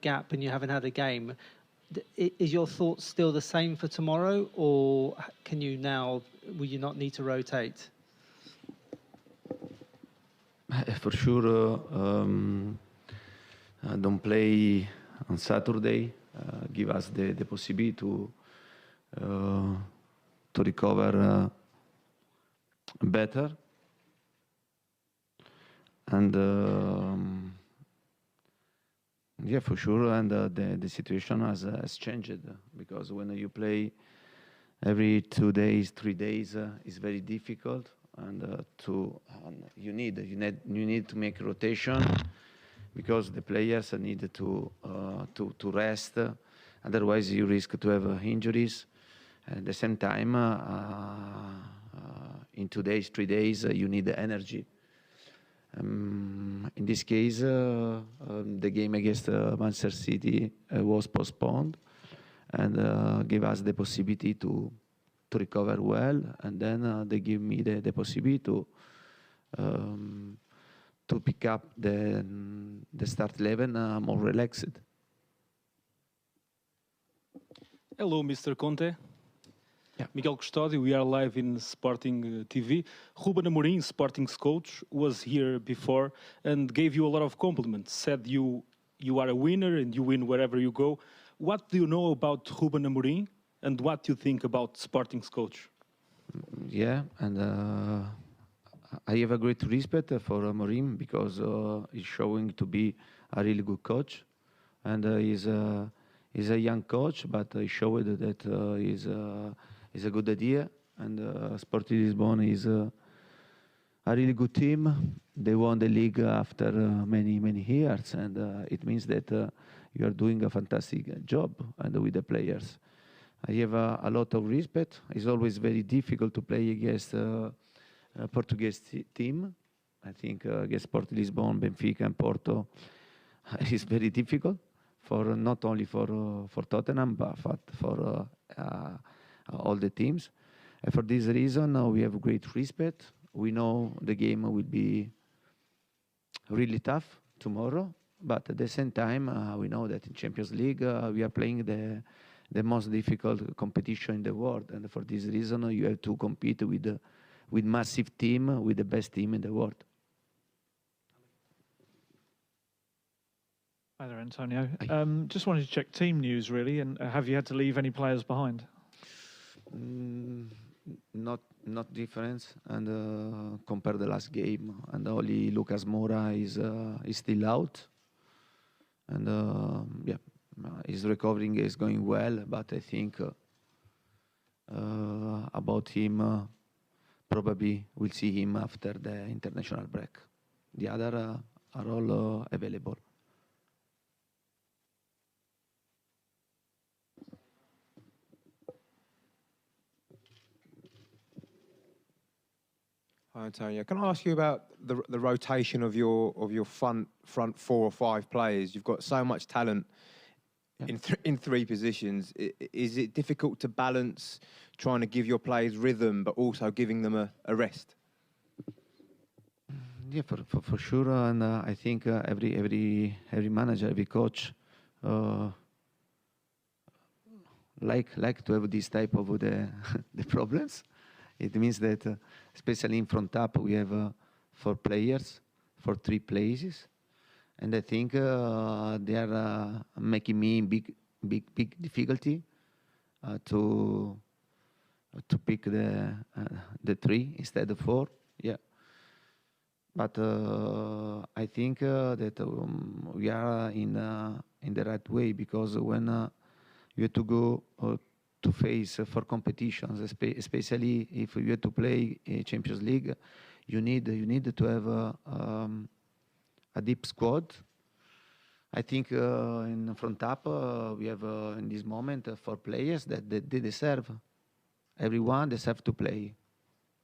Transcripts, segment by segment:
gap and you haven't had a game. Is your thought still the same for tomorrow, or can you now? Will you not need to rotate? For sure, don't play on Saturday. Give us the possibility to recover better. And yeah, for sure. And the situation has changed, because when you play every 2 days, 3 days, it's very difficult. And you need to make rotation, because the players need to rest. Otherwise, you risk to have injuries. At the same time, in 2 days, 3 days, you need energy. In this case, the game against Manchester City was postponed, and gave us the possibility to recover well. And then they give me the possibility to pick up the start 11 more relaxed. Hello, Mr. Conte. Yeah. Miguel Custódio, we are live in Sporting TV. Ruben Amorim, Sporting's coach, was here before and gave you a lot of compliments, said you are a winner and you win wherever you go. What do you know about Ruben Amorim, and what do you think about Sporting's coach? Yeah, and I have a great respect for Amorim, because he's showing to be a really good coach, and he's a young coach, but he showed that is a good idea. And Sporting Lisbon is a really good team. They won the league after many years, and it means that you are doing a fantastic job and with the players. I have a lot of respect. It's always very difficult to play against a Portuguese team. I think against Sporting Lisbon, Benfica, and Porto is very difficult, for not only for Tottenham, but for all the teams. And for this reason, we have great respect. We know the game will be really tough tomorrow, but at the same time, we know that in Champions League we are playing the most difficult competition in the world, and for this reason, you have to compete with massive team, with the best team in the world. Hi there, Antonio. Just wanted to check team news, really, and have you had to leave any players behind? Not difference, and compare the last game, and only Lucas Moura is still out, and yeah, his recovering is going well, but I think about him, probably we'll see him after the international break. The other are all available. Hi, Antonio. Can I ask you about the rotation of your front 4 or 5 players? You've got so much talent in 3 positions. Is it difficult to balance trying to give your players rhythm, but also giving them a rest? Yeah, for sure, and I think every manager, every coach, like to have this type of the problems. It means that, especially in front up, we have 4 players for 3 places, and I think they are making me big difficulty to pick the 3 instead of 4. Yeah, but I think that we are in the right way, because when you have to go to face for competitions, especially if you have to play a Champions League, you need to have a deep squad. I think in front up we have in this moment 4 players that they deserve. Everyone deserves to play,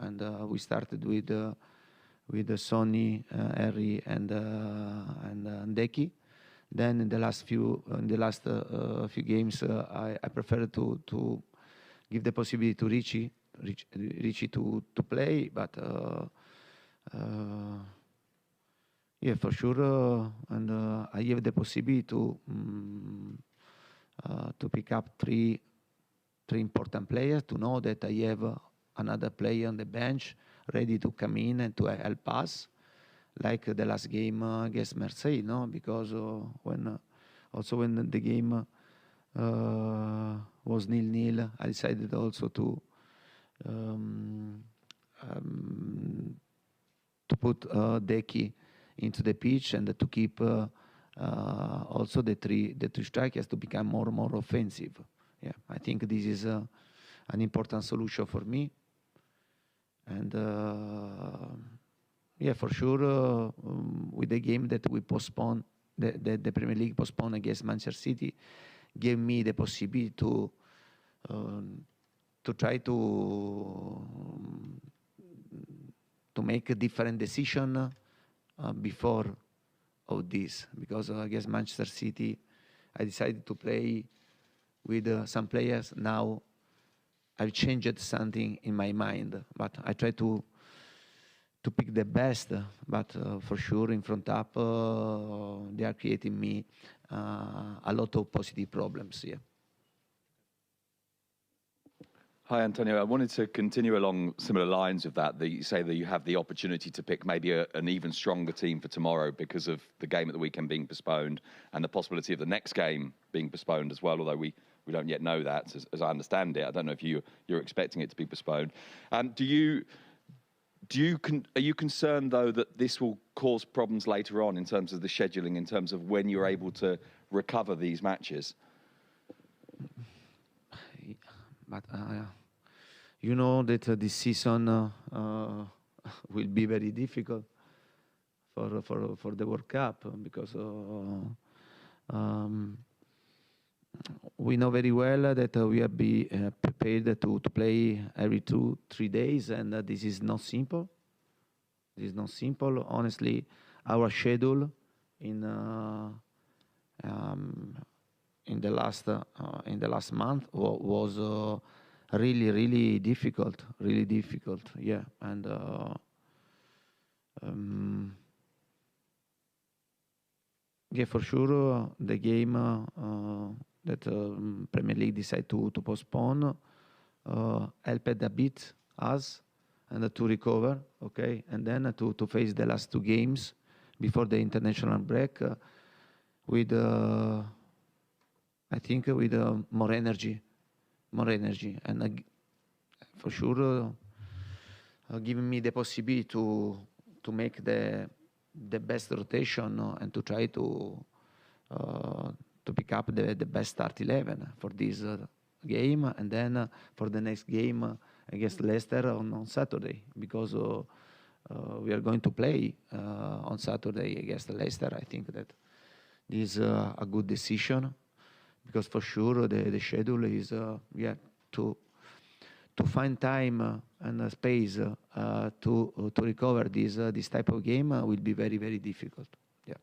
and we started with Sonny, Harry, and Ndeki. Then in the last few games, I prefer to give the possibility to Richie to play, but Yeah, for sure. And I have the possibility to pick up three important players, to know that I have another player on the bench ready to come in and to help us, like the last game against Marseille, no? Because when the game was 0-0, I decided also um, um, to put Deki into the pitch and to keep also the three strikers to become more and more offensive. Yeah, I think this is an important solution for me. And yeah, for sure, with the game that we postponed, the Premier League postponed against Manchester City, gave me the possibility to try to make a different decision before of this, because against Manchester City, I decided to play with some players. Now I've changed something in my mind, but I try to pick the best. But for sure, in front up, they are creating me a lot of positive problems. Yeah. Hi, Antonio. I wanted to continue along similar lines of that. That you say that you have the opportunity to pick maybe an even stronger team for tomorrow because of the game at the weekend being postponed and the possibility of the next game being postponed as well, although we don't yet know that, as I understand it. I don't know if you're expecting it to be postponed. Are you concerned, though, that this will cause problems later on in terms of the scheduling, in terms of when you're able to recover these matches? But you know that this season will be very difficult for the World Cup, because we know very well that we have be prepared to play every 2-3 days, and this is not simple. This is not simple. Honestly, our schedule in the last month was really difficult. Really difficult. Yeah, and yeah, for sure, the game that Premier League decided to postpone helped a bit us and to recover, okay, and then to face the last two games before the international break with, I think, with more energy, and for sure giving me the possibility to make the best rotation and to try to pick up the best start 11 for this game, and then for the next game against Leicester on Saturday, because we are going to play on Saturday against Leicester. I think that this is a good decision, because for sure the schedule is to find time and space to recover this type of game will be very difficult. Yeah.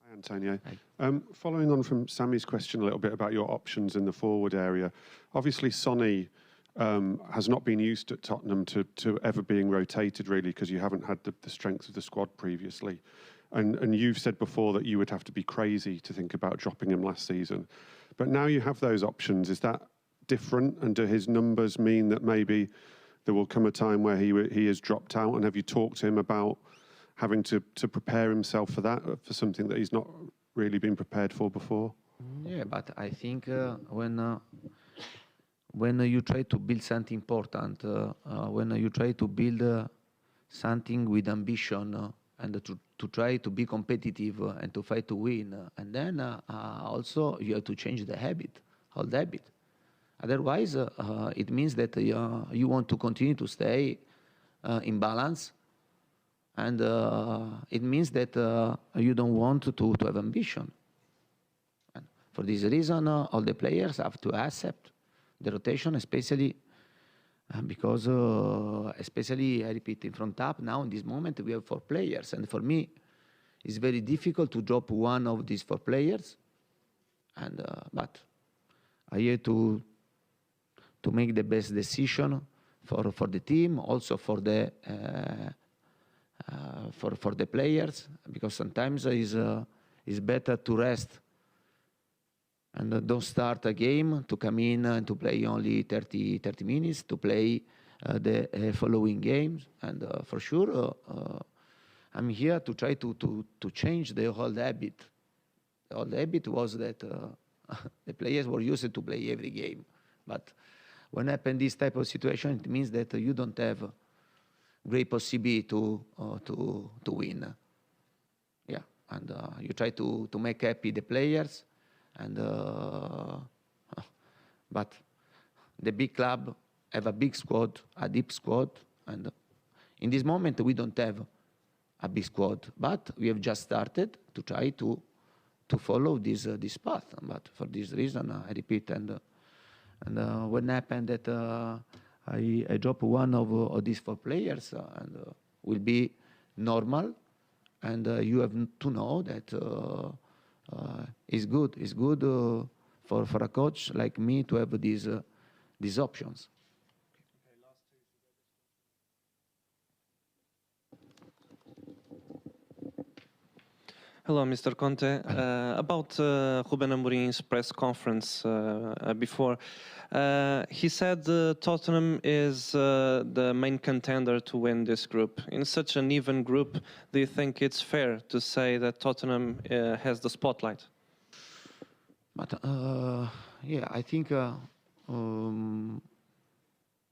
Hi, Antonio. Hi. Following on from Sammy's question a little bit about your options in the forward area, obviously Sonny has not been used at Tottenham to ever being rotated, really, because you haven't had the strength of the squad previously. And you've said before that you would have to be crazy to think about dropping him last season. But now you have those options. Is that different? And do his numbers mean that maybe there will come a time where he is dropped out? And have you talked to him about having to prepare himself for that, for something that he's not really been prepared for before? Yeah, but I think when you try to build something important, when you try to build something with ambition, and to try to be competitive and to fight to win, and then also you have to change the habit, old habit. Otherwise, it means that you want to continue to stay in balance, and it means that you don't want to have ambition. And for this reason, all the players have to accept the rotation, especially because, especially, I repeat, in front up now in this moment we have 4 players, and for me, it's very difficult to drop one of these 4 players, and but I have to make the best decision for the team, also for the for the players, because sometimes it's better to rest and don't start a game, to come in and to play only 30 minutes, to play the following games. And for sure, I'm here to try to change the old habit. The old habit was that the players were used to play every game. But when happen this type of situation, it means that you don't have great possibility to win. Yeah, and you try to make happy the players, and but the big club have a big squad, a deep squad, and in this moment we don't have a big squad, but we have just started to try to follow this path. But for this reason, I repeat, and when happened that I drop one of these 4 players, and will be normal, and you have to know that it's good. It's good for a coach like me to have these options. Hello, Mr. Conte. About Ruben Amorim's press conference before, he said Tottenham is the main contender to win this group. In such an even group, do you think it's fair to say that Tottenham has the spotlight? But yeah, I think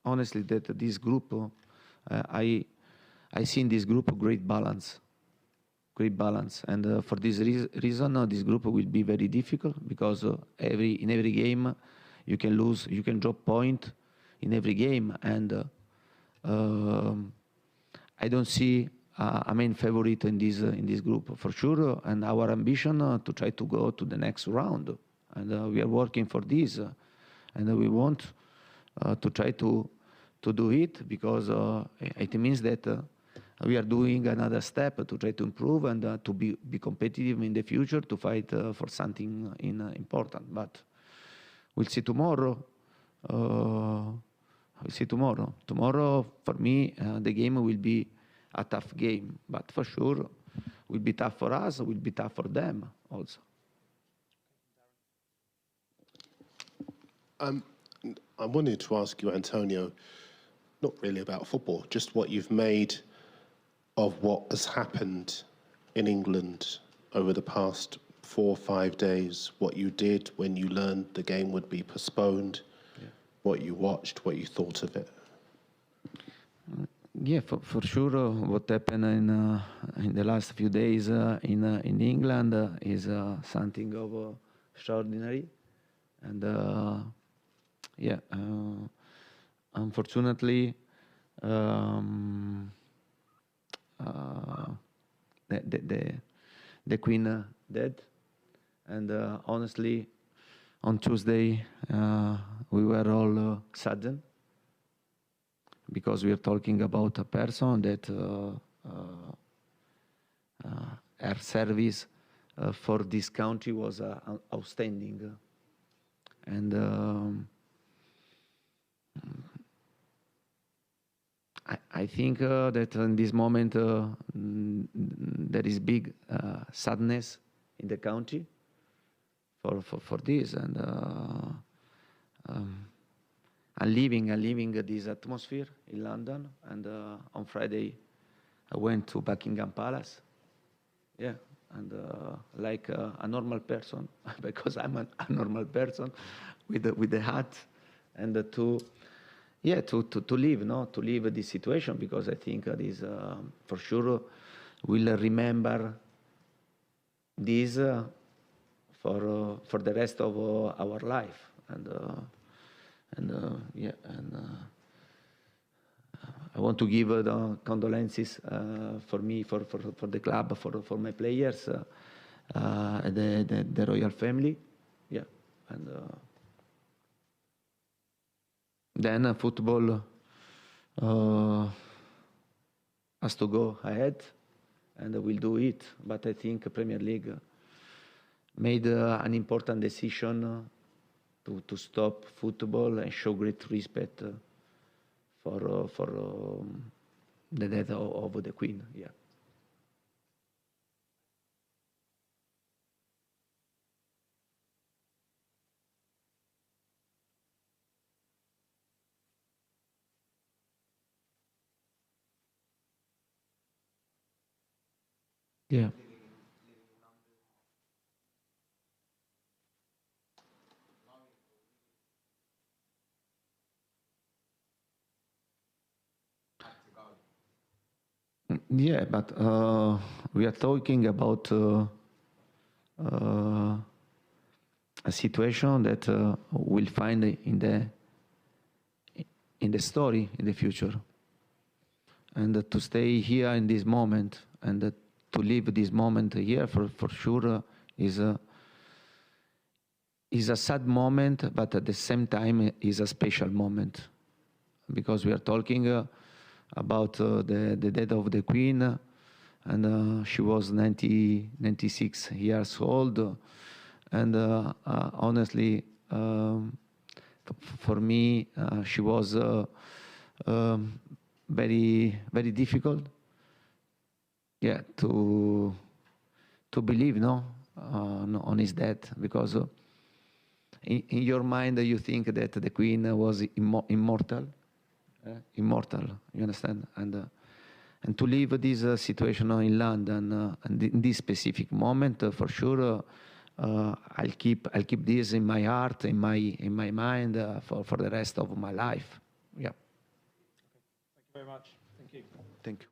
honestly that this group, I see in this group a great balance. And for this reason, this group will be very difficult, because in every game you can lose, you can drop point in every game, and I don't see a main favorite in this group for sure. And our ambition to try to go to the next round, and we are working for this, and we want to try to do it, because it means that we are doing another step to try to improve and to be competitive in the future, to fight for something important. But we'll see tomorrow. Tomorrow, for me, the game will be a tough game, but for sure, will be tough for us. Will be tough for them also. I wanted to ask you, Antonio, not really about football, just what you've made of what has happened in England over the past 4 or 5 days, what you did when you learned the game would be postponed, what you watched, what you thought of it. Yeah, for sure, what happened in the last few days in England is something of extraordinary, and yeah, unfortunately, the Queen dead, and honestly, on Tuesday we were all saddened, because we are talking about a person that her service for this country was outstanding, and I think that in this moment there is big sadness in the country for this, and I'm living this atmosphere in London, and on Friday I went to Buckingham Palace. Yeah, and like a normal person, because I'm a normal person with the hat, and to live, to live this situation, because I think this for sure will remember this for the rest of our life, and I want to give the condolences for me, for the club, for my players, the royal family, yeah, and then football has to go ahead, and we'll do it. But I think Premier League made an important decision to stop football and show great respect for the death of the Queen. Yeah. Yeah. Yeah, but we are talking about a situation that we'll find in the story in the future, and to stay here in this moment and to live this moment here for sure is a sad moment, but at the same time is a special moment because we are talking about the death of the Queen, and she was 96 years old, and honestly, for me, she was very, very difficult, yeah, to believe, no, on his death, because in your mind you think that the Queen was immortal, you understand, and to leave this situation in London and in this specific moment, for sure, I'll keep this in my heart, in my mind for the rest of my life. Yeah. Thank you very much. Thank you. Thank you.